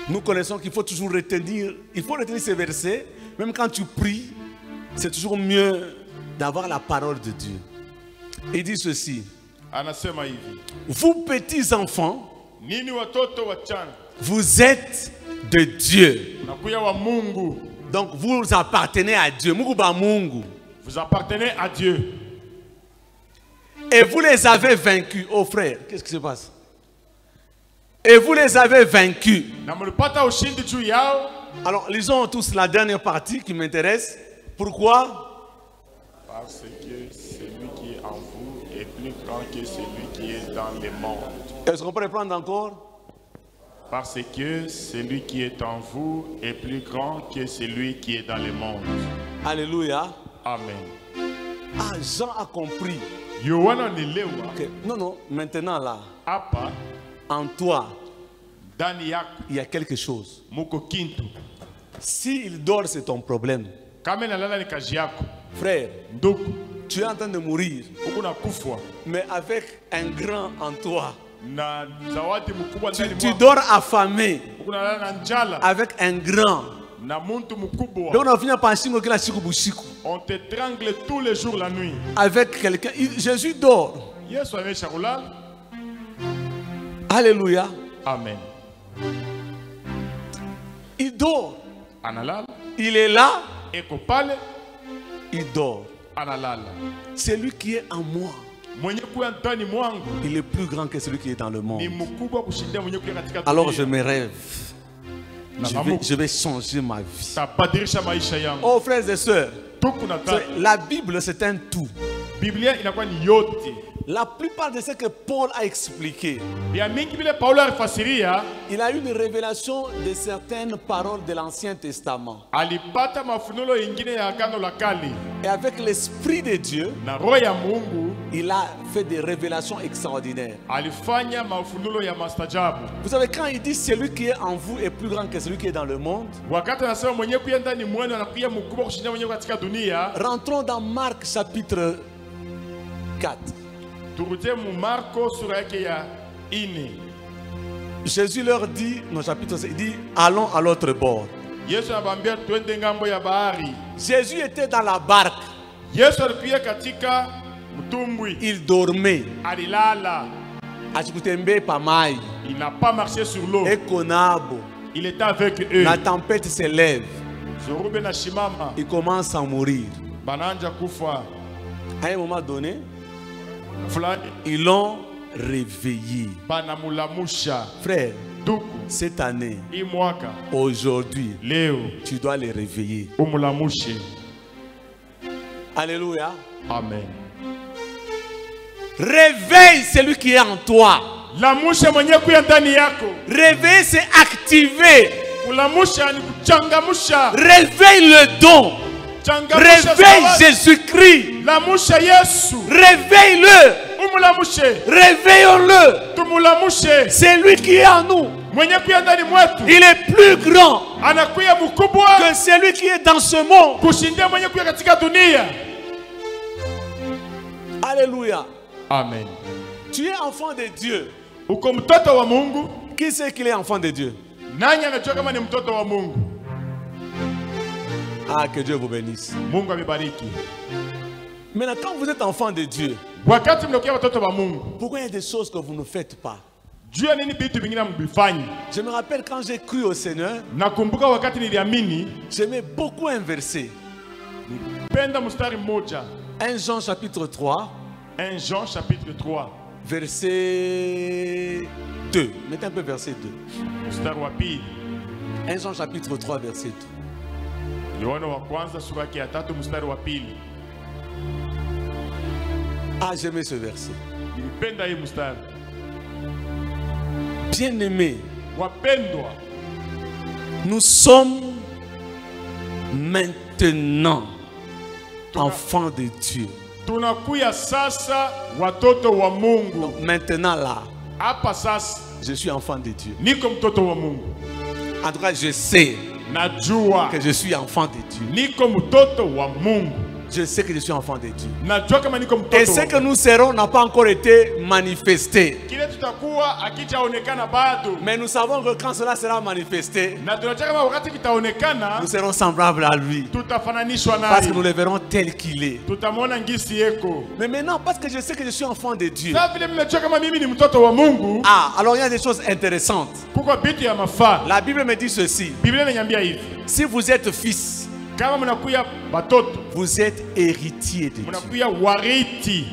nous connaissons qu'il faut toujours retenir. Il faut retenir ces versets. Même quand tu pries, c'est toujours mieux d'avoir la parole de Dieu. Il dit ceci. Vous petits enfants, vous êtes de Dieu. Donc vous appartenez à Dieu. Vous appartenez à Dieu. Et vous les avez vaincus, oh frère. Qu'est-ce qui se passe? Et vous les avez vaincus. Alors, lisons tous la dernière partie qui m'intéresse. Pourquoi? Parce que celui qui est en vous est plus grand que celui qui est dans le monde. Est-ce qu'on peut reprendre encore? Parce que celui qui est en vous est plus grand que celui qui est dans le monde. Alléluia. Amen. Ah, Jean a compris. Okay. Non, maintenant là, en toi, il y a quelque chose. S'il dort, c'est ton problème. Frère, tu es en train de mourir, mais avec un grand en toi. Tu dors affamé avec un grand. On t'étrangle tous les jours la nuit. Avec quelqu'un. Jésus dort. Alléluia. Amen. Il dort. Il est là. Il dort. Celui qui est en moi, il est plus grand que celui qui est dans le monde. Alors je me rêve. Je vais changer ma vie. Oh frères et sœurs, la Bible c'est un tout. La plupart de ce que Paul a expliqué, il a eu une révélation de certaines paroles de l'Ancien Testament. Et avec l'Esprit de Dieu, il a fait des révélations extraordinaires. Vous savez, quand il dit celui qui est en vous est plus grand que celui qui est dans le monde, rentrons dans Marc chapitre 4. Jésus leur dit, dans chapitre 7, il dit, allons à l'autre bord. Jésus était dans la barque. Il dormait. Il n'a pas marché sur l'eau. Il était avec eux. La tempête s'élève. Il commence à mourir. À un moment donné, ils l'ont réveillé. Frère, cette année, aujourd'hui, tu dois les réveiller. Alléluia. Amen. Réveille celui qui est en toi. Réveiller, c'est activer. Réveille le don. Réveille Jésus-Christ. Réveille-le. Réveillons-le. C'est lui qui est en nous. Il est plus grand que celui qui est dans ce monde. Alléluia. Amen. Tu es enfant de Dieu. Qui sait qu'il est enfant de Dieu? Ah, que Dieu vous bénisse. Maintenant, quand vous êtes enfant de Dieu, pourquoi il y a des choses que vous ne faites pas? Je me rappelle quand j'ai cru au Seigneur, j'aimais beaucoup un verset. 1 Jean chapitre 3. 1 Jean chapitre 3. Verset 2. Mettez un peu verset 2. 1 Jean chapitre 3 verset 2. Ah, j'aimais ce verset. Bien-aimés, nous sommes maintenant enfants de Dieu. Donc maintenant là, je suis enfant de Dieu. En tout cas, je sais que je suis enfant de Dieu. Je sais que je suis enfant de Dieu. Et ce que nous serons n'a pas encore été manifesté. Mais nous savons que quand cela sera manifesté, nous serons semblables à lui. Parce que nous le verrons tel qu'il est. Mais maintenant, parce que je sais que je suis enfant de Dieu. Ah, alors il y a des choses intéressantes. La Bible me dit ceci. Si vous êtes fils, Vous êtes héritier de Dieu.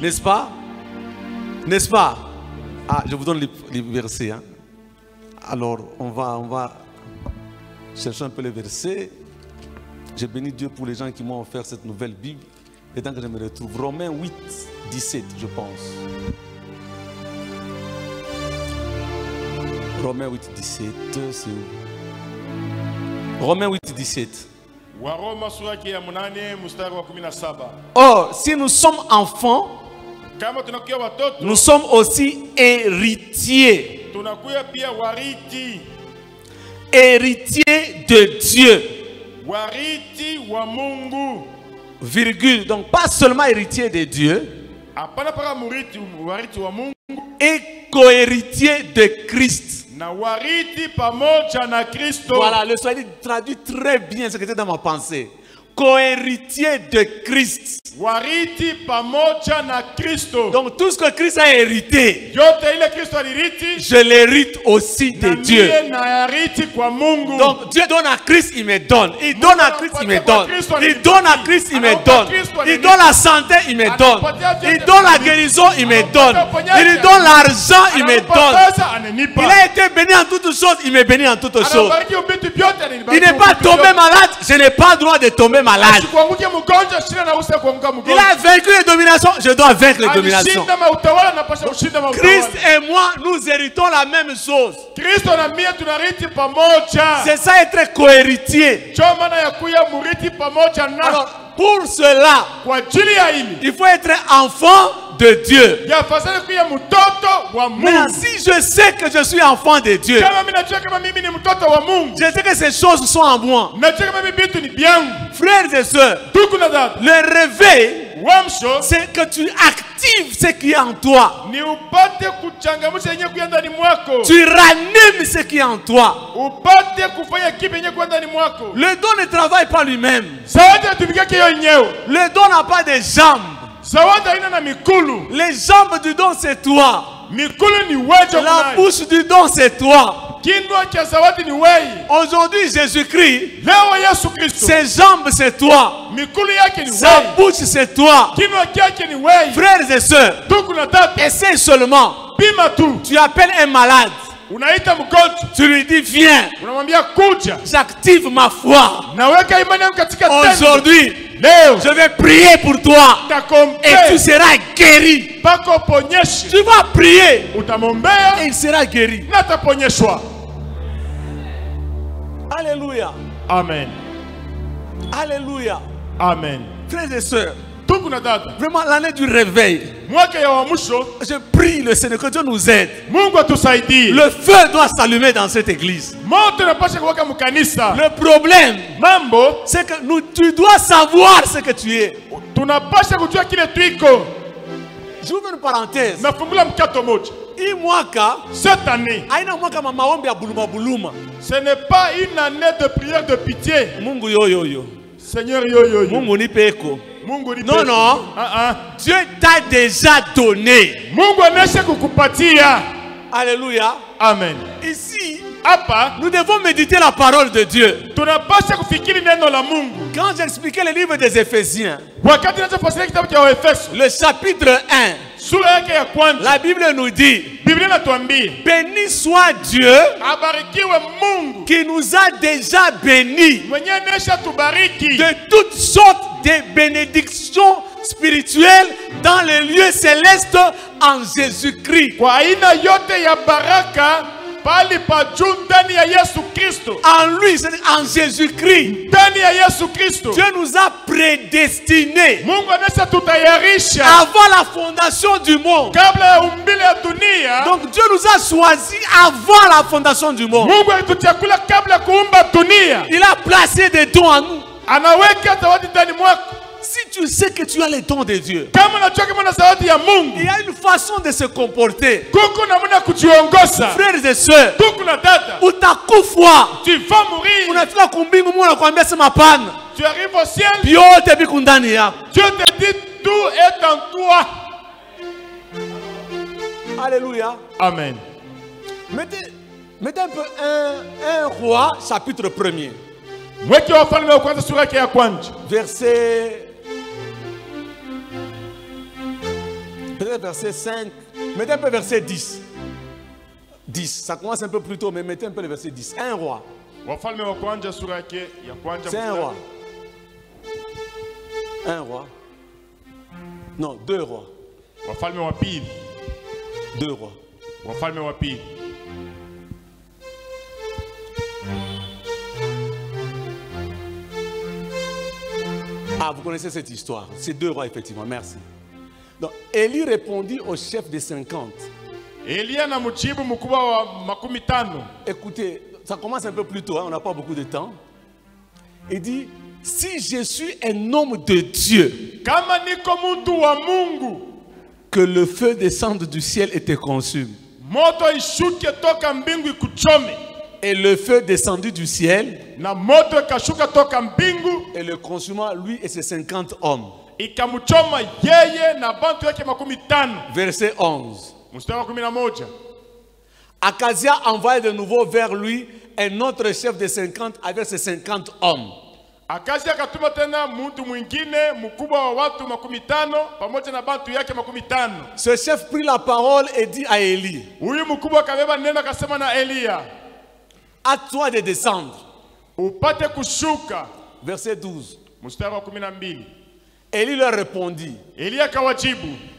N'est-ce pas? N'est-ce pas? Ah, je vous donne les versets. Hein. Alors, on va chercher un peu les versets. J'ai béni Dieu pour les gens qui m'ont offert cette nouvelle Bible. Et tant que je me retrouve, Romains 8, 17, je pense. Romains 8, 17, c'est où? Romains 8, 17. Or, si nous sommes enfants, nous sommes aussi héritiers. Héritiers de Dieu. Virgule. Donc, pas seulement héritier de Dieu. Et co-héritier de Christ. Voilà, le Swahili traduit très bien ce qui était dans ma pensée. Co-héritier de Christ. Donc tout ce que Christ a hérité, je l'hérite aussi de Dieu. Donc Dieu donne à Christ, il me donne. Il donne à Christ, il me donne. Il donne à Christ, il me donne. Il donne la santé, il me donne. Il donne la guérison, il me donne. Il donne l'argent, il me donne. Il a été béni en toutes choses, il me bénit en toutes choses. Il n'est pas tombé malade, je n'ai pas le droit de tomber malade. Il a vaincu les dominations, je dois vaincre les dominations. Christ et moi, nous héritons la même chose. C'est ça être co-héritier. Alors, pour cela, il faut être enfant de Dieu. Mais si je sais que je suis enfant de Dieu, je sais que ces choses sont en moi. Frères et sœurs, le réveil, c'est que tu actives ce qui est en toi. Tu ranimes ce qui est en toi. Le don ne travaille pas lui-même. Le don n'a pas de jambes. Les jambes du don, c'est toi. La bouche du don, c'est toi. Aujourd'hui, Jésus-Christ, ses jambes, c'est toi. Sa bouche, c'est toi. Frères et sœurs, essaie seulement. Tu appelles un malade. Tu lui dis viens. J'active ma foi. Aujourd'hui, je vais prier pour toi. Et tu seras guéri. Tu vas prier. Et il sera guéri. Alléluia. Amen. Alléluia. Amen. Frères et sœurs, vraiment l'année du réveil, je prie le Seigneur que Dieu nous aide. Le feu doit s'allumer dans cette église. Le problème, c'est que tu dois savoir ce que tu es. J'ouvre une parenthèse. Cette année, ce n'est pas une année de prière de pitié. Seigneur non, non. Dieu t'a déjà donné. Alléluia. Amen. Ici, nous devons méditer la parole de Dieu. Quand j'expliquais le livre des Éphésiens, le chapitre 1, la Bible nous dit, béni soit Dieu qui nous a déjà bénis de toutes sortes de bénédictions spirituelles dans les lieux célestes en Jésus-Christ. En lui, en Jésus-Christ, Dieu nous a prédestinés avant la fondation du monde. Donc Dieu nous a choisis avant la fondation du monde. Il a placé des dons en nous. Si tu sais que tu as les dons de Dieu, il y a une façon de se comporter. Frères et sœurs, tu vas mourir. Tu arrives au ciel. Dieu te dit tout est en toi. Alléluia. Amen. Mettez un peu un roi chapitre 1er. Verset... Peut-être verset 5. Mettez un peu verset 10. 10. Ça commence un peu plus tôt, mais mettez un peu le verset 10. Un roi. C'est un roi. Un roi. Non, deux rois. Deux rois. Ah, vous connaissez cette histoire. C'est deux rois, effectivement. Merci. Donc, Élie répondit au chef des 50. Écoutez, ça commence un peu plus tôt, hein, on n'a pas beaucoup de temps. Il dit, si je suis un homme de Dieu, que le feu descende du ciel et te consume. Et le feu descendu du ciel et le consumant lui et ses 50 hommes. Verset 11. Akazia envoya de nouveau vers lui un autre chef de 50 avec ses 50 hommes. Ce chef prit la parole et dit à Élie, à toi de descendre. Verset 12. Élie leur répondit,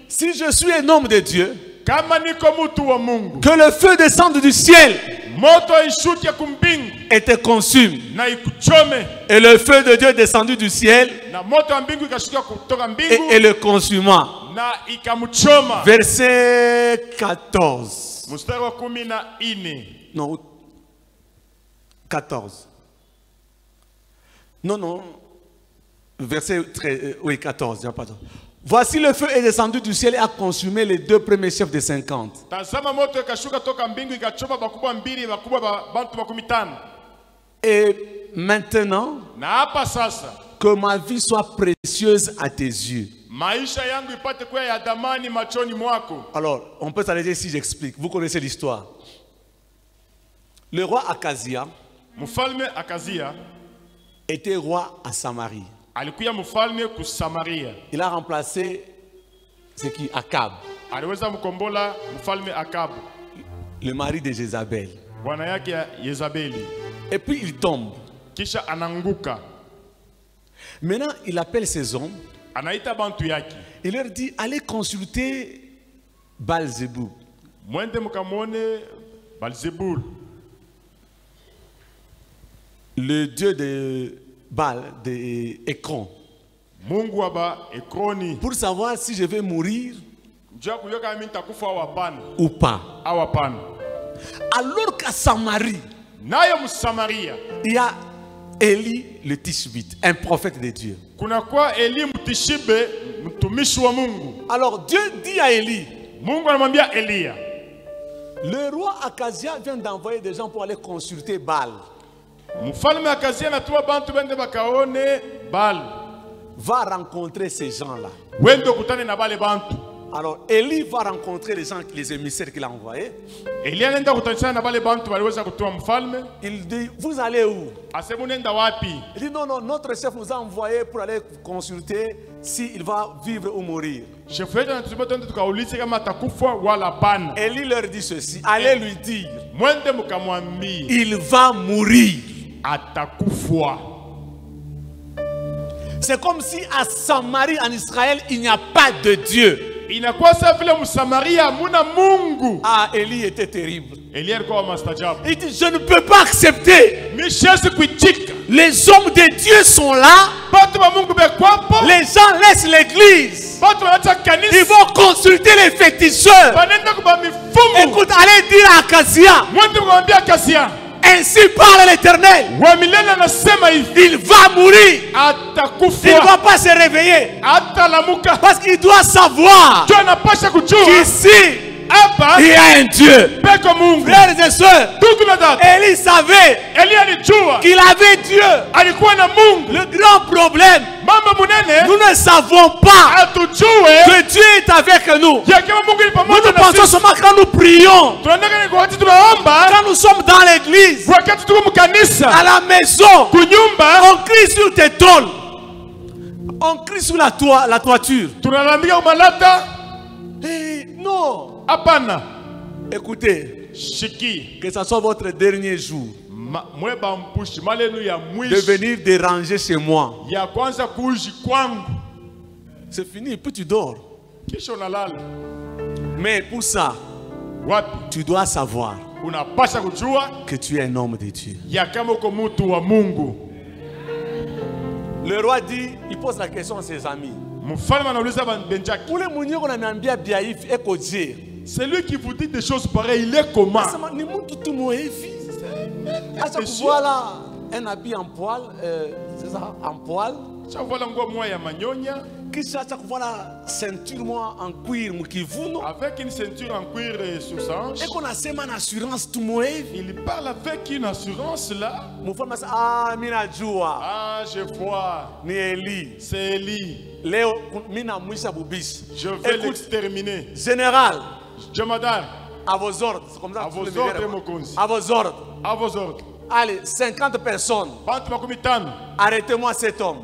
si je suis un homme de Dieu, que le feu descende du ciel et te consume. Et le feu de Dieu est descendu du ciel et le consuma. Verset 14. Non, 14. Non. Verset 14. Pardon. Voici le feu est descendu du ciel et a consumé les deux premiers chefs de 50. Et maintenant, que ma vie soit précieuse à tes yeux. Alors, on peut s'arrêter si j'explique. Vous connaissez l'histoire. Le roi Akazia était roi à Samarie. Il a remplacé ce qui Akab, le mari de Jézabel. Et puis il tombe. Maintenant il appelle ses hommes. Il leur dit, allez consulter Baal-Zéboul. Le dieu de Baal, de Ekron. Pour savoir si je vais mourir ou pas. Alors qu'à Samarie, il y a Élie le Tishbite, un prophète de Dieu. Alors Dieu dit à Élie, le roi Akazia vient d'envoyer des gens pour aller consulter Baal. Va rencontrer ces gens-là. Alors Élie va rencontrer les gens, les émissaires qu'il a envoyés. Il dit, vous allez où? Il dit, non, notre chef nous a envoyé pour aller consulter s'il va vivre ou mourir. Élie leur dit ceci, allez lui dire, il va mourir. C'est comme si à Samarie, en Israël, il n'y a pas de Dieu. Ah, Élie était terrible. Il dit, je ne peux pas accepter. Les hommes de Dieu sont là. Les gens laissent l'église. Ils vont consulter les féticheurs. Écoute, allez dire à Akazia, ainsi parle l'Éternel. Il va mourir. Il ne va pas se réveiller. Parce qu'il doit savoir qu'ici, il y a un Dieu. Frères et sœurs, Élie savait qu'il avait Dieu. Le grand problème, nous ne savons pas que Dieu est avec nous. Nous pensons seulement quand nous prions, quand nous sommes dans l'église, à la maison, on crie sur tes tôles, on crie sur la toiture. Non. Écoutez, que ce soit votre dernier jour de venir déranger chez moi. C'est fini, puis tu dors. Mais pour ça, tu dois savoir que tu es un homme de Dieu. Le roi dit, il pose la question à ses amis. C'est lui qui vous dit des choses pareilles, il est comment? Voilà un habit en poil, c'est ça, en poil. Voilà ceinture moi en cuir avec une ceinture en cuir sur sa hanche. Et qu'on a seulement une assurance tout le il parle avec une assurance là. Ah, je vois. C'est Élie. Je vais l'exterminer. Général, Jamadar, à vos ordres. Comme ça, à vos ordres, Mokonzi. À vos ordres. À vos ordres. Allez, 50 personnes. Arrêtez-moi cet homme.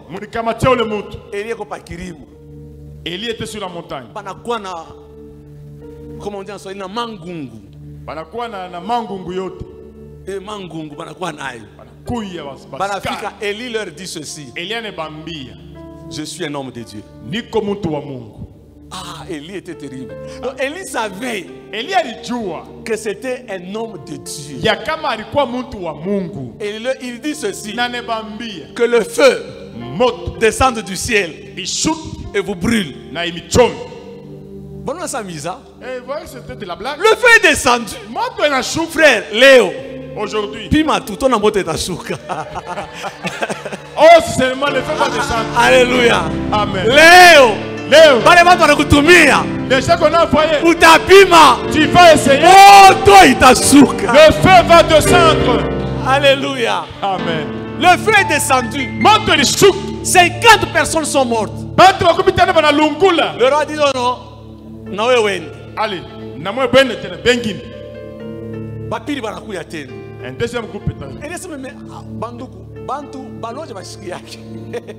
Élie était sur la montagne. Comment on dit en soi, il y a mangungu. Na mangungu yote. Et mangungu, Élie leur dit ceci. Je suis un homme de Dieu. Ah, Élie était terrible. Donc Élie savait que c'était un homme de Dieu. Et il dit ceci, que le feu descende du ciel et vous brûle. Bon, on a sa mise. Le feu est descendu. Frère, Léo. Aujourd'hui. Pima tout, on a monté ta chouka. Oh, seulement le feu va descendre. Alléluia. Amen. Léo. Déjà qu'on a envoyé, tu vas essayer. Oh, toi, il t'a souka. Le feu va descendre. Alléluia. Amen. Le feu est descendu. 50 personnes sont mortes. Le roi dit non. Allez, un deuxième groupe est arrivé.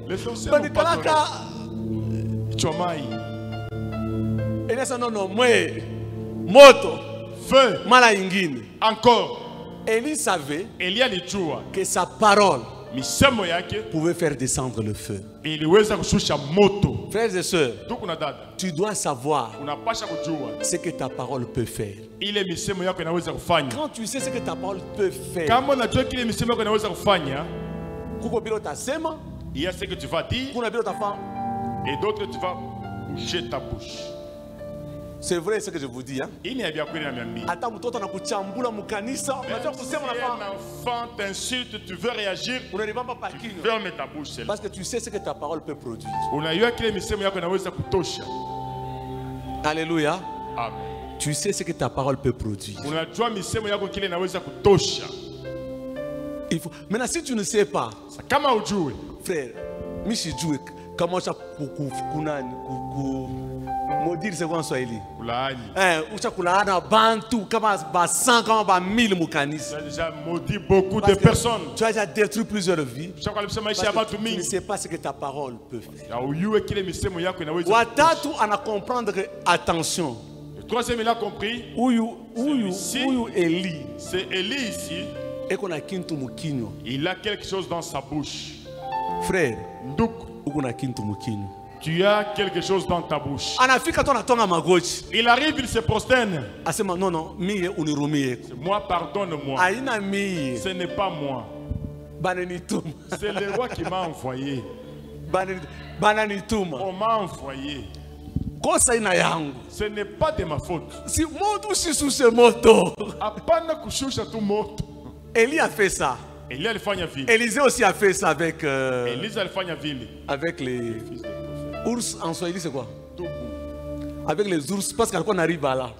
Les feu. Encore. Élie savait que sa parole pouvait faire descendre le feu. Frères et sœurs, tu dois savoir ce que ta parole peut faire. Quand tu sais ce que ta parole peut faire, il y a ce que tu vas dire et d'autres tu vas bouger ta bouche. C'est vrai ce que je vous dis. Hein? Un enfant t'insulte, tu veux réagir, tu fermes ta bouche. Parce que tu sais ce que ta parole peut produire. Alléluia. Amen. Tu sais ce que ta parole peut produire. Il faut... Maintenant, si tu ne sais pas, frère, comment ça maudire c'est quoi en Swahili? Bantu, tu as déjà maudit beaucoup de personnes. Tu as déjà détruit plusieurs vies. Tu ne sais pas ce que ta parole peut faire. Watatu en a comprendre que attention. Le troisième il a compris. Élie. C'est Élie ici. Il a quelque chose dans sa bouche. Frère, tu as quelque chose dans ta bouche. Il arrive, il se prosterne. Non, moi, pardonne-moi. Ce n'est pas moi. C'est le roi qui m'a envoyé. On m'a envoyé. Ce n'est pas de ma faute. Élie a fait ça. Élisée aussi a fait ça avec les ours. En Swahili c'est quoi? Avec les ours, parce qu'on arrive à là.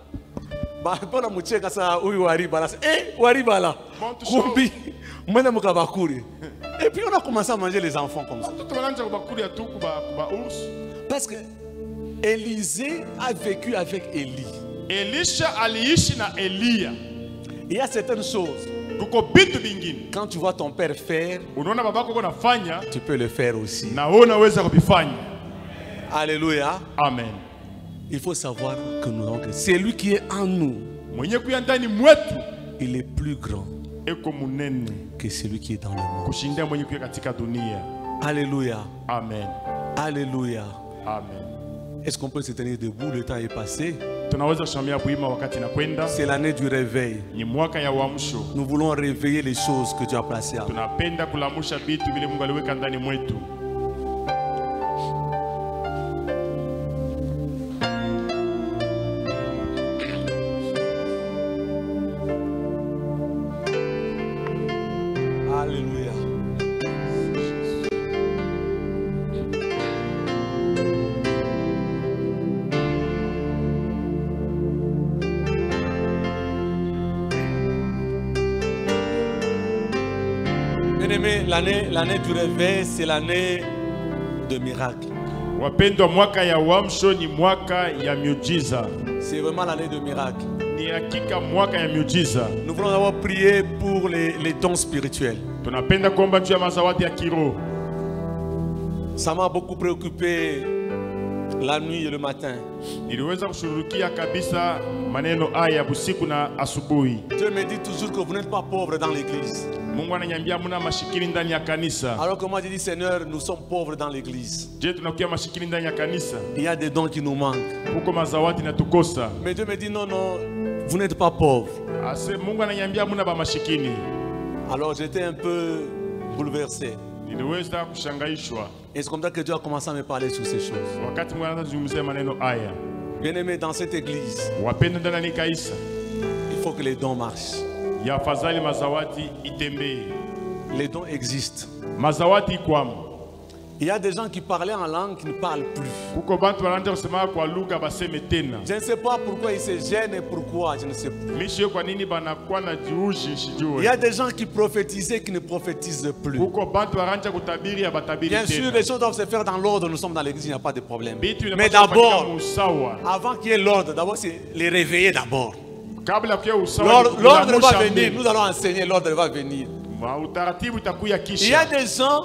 Bapona mucheka sa uyu waribala. Waribala. Kumbi. Mwena mukabakuri. Et puis on a commencé à manger les enfants comme ça. Parce que Élisée a vécu avec Élie. Elisha aliishi na Elia. Il y a certaines choses. Quand tu vois ton père faire, tu peux le faire aussi. Alléluia. Amen. Il faut savoir que c'est lui qui est en nous. Il est plus grand que celui qui est dans le monde. Alléluia. Amen. Alléluia. Amen. Est-ce qu'on peut se tenir debout? Le temps est passé. C'est l'année du réveil. Nous voulons réveiller les choses que Dieu a placées en nous. Alléluia. Bien-aimé, l'année du réveil, c'est l'année de miracle. C'est vraiment l'année de miracle. Nous voulons d'abord prier pour les dons spirituels. Ça m'a beaucoup préoccupé la nuit et le matin. Dieu me dit toujours que vous n'êtes pas pauvres dans l'église. Alors que moi je dis, Seigneur, nous sommes pauvres dans l'église. Il y a des dons qui nous manquent. Mais Dieu me dit, non, non, vous n'êtes pas pauvres. Alors j'étais un peu bouleversé. Et c'est comme ça que Dieu a commencé à me parler sur ces choses. Bien aimé, dans cette église, il faut que les dons marchent. Les dons existent. Il y a des gens qui parlaient en langue qui ne parlent plus. Je ne sais pas pourquoi ils se gênent et pourquoi, je ne sais pas. Il y a des gens qui prophétisaient qui ne prophétisent plus. Bien sûr, les choses doivent se faire dans l'ordre. Nous sommes dans l'église, il n'y a pas de problème. Mais d'abord, avant qu'il y ait l'ordre, d'abord c'est les réveiller d'abord. L'ordre va venir, nous allons enseigner, l'ordre va venir. Il y a des gens,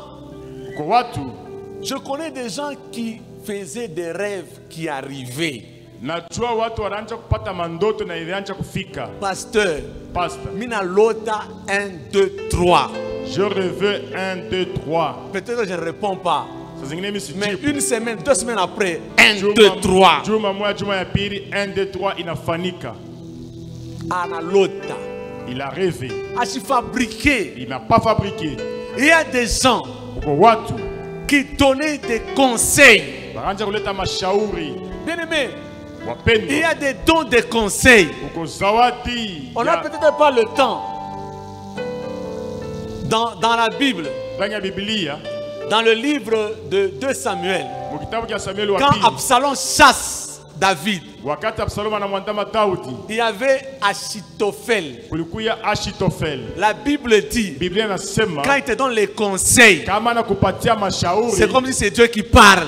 je connais des gens qui faisaient des rêves qui arrivaient. Pasteur, Mina Lota 1, 2, 3. Je rêvais 1, 2, 3. Peut-être que je ne réponds pas. Mais une semaine, 2 semaines après, 1, 2, 3. 1, 2, 3, Analota. Il a rêvé. Il n'a pas fabriqué. Il y a des gens qui donnaient des conseils. Bien aimé, il y a des dons de conseils. On n'a peut-être pas le temps. Dans la Bible, dans le livre de 2 Samuel, quand Absalom chasse David, il y avait Achitophel. La Bible dit, quand il te donne les conseils, c'est comme si c'est Dieu qui parle.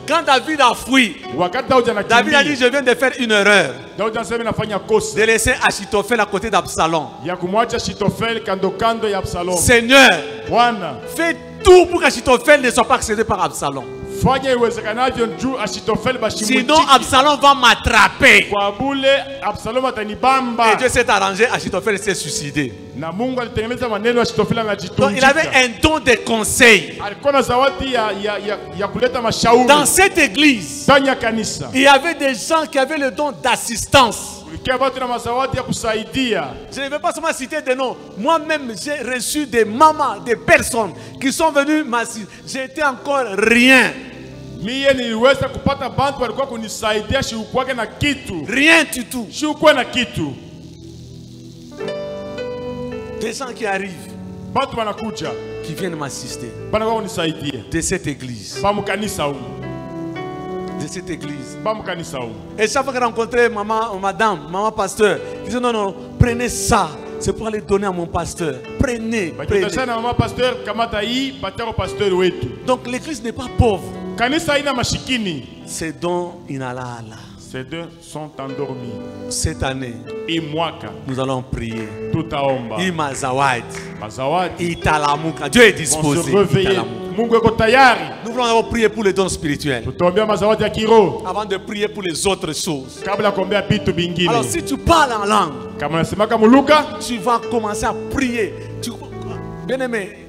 Quand David a fui, David a dit, je viens de faire une erreur, de laisser Achitophel à côté d'Absalom. Seigneur, fais tout pour qu'Achitophel ne soit pas accédé par Absalom. Sinon Absalom va m'attraper. Et Dieu s'est arrangé, Achitophel s'est suicidé. Donc il avait un don de conseil. Dans cette église, il y avait des gens qui avaient le don d'assistance. Je ne vais pas seulement citer des noms. Moi-même, j'ai reçu des mamans, des personnes qui sont venues m'assister. J'étais encore rien. Rien du tout. Des gens qui arrivent, qui viennent m'assister de cette église. de cette église. Et chaque fois que je rencontrais maman pasteur, je disais non, non, prenez ça. C'est pour aller donner à mon pasteur. Prenez. Donc l'église n'est pas pauvre. Ces dons inalala. Ces deux sont endormis. Cette année, nous allons prier. Dieu est disposé. Nous voulons d'abord prier pour les dons spirituels avant de prier pour les autres choses. Alors si tu parles en langue, tu vas commencer à prier. Bien aimé,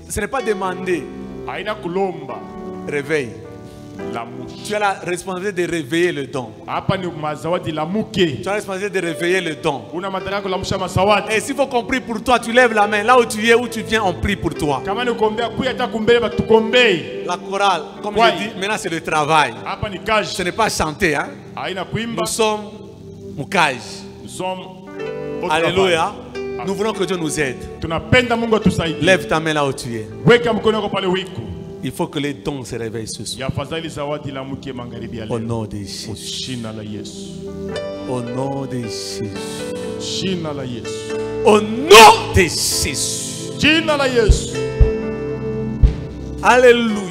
ce n'est pas demander. Réveille. Tu as la responsabilité de réveiller le don. Tu as la responsabilité de réveiller le don. Et s'il faut qu'on prie pour toi, tu lèves la main. Là où tu es, où tu viens, on prie pour toi. La chorale, comme je dis, maintenant c'est le travail. Ce n'est pas chanter. Hein? Nous sommes Mukaj. Alléluia. Nous voulons que Dieu nous aide. Lève ta main là où tu es. Il faut que les dons se réveillent ce soir. Au nom de Jésus. Au nom de Jésus. Au nom de Jésus. Alléluia.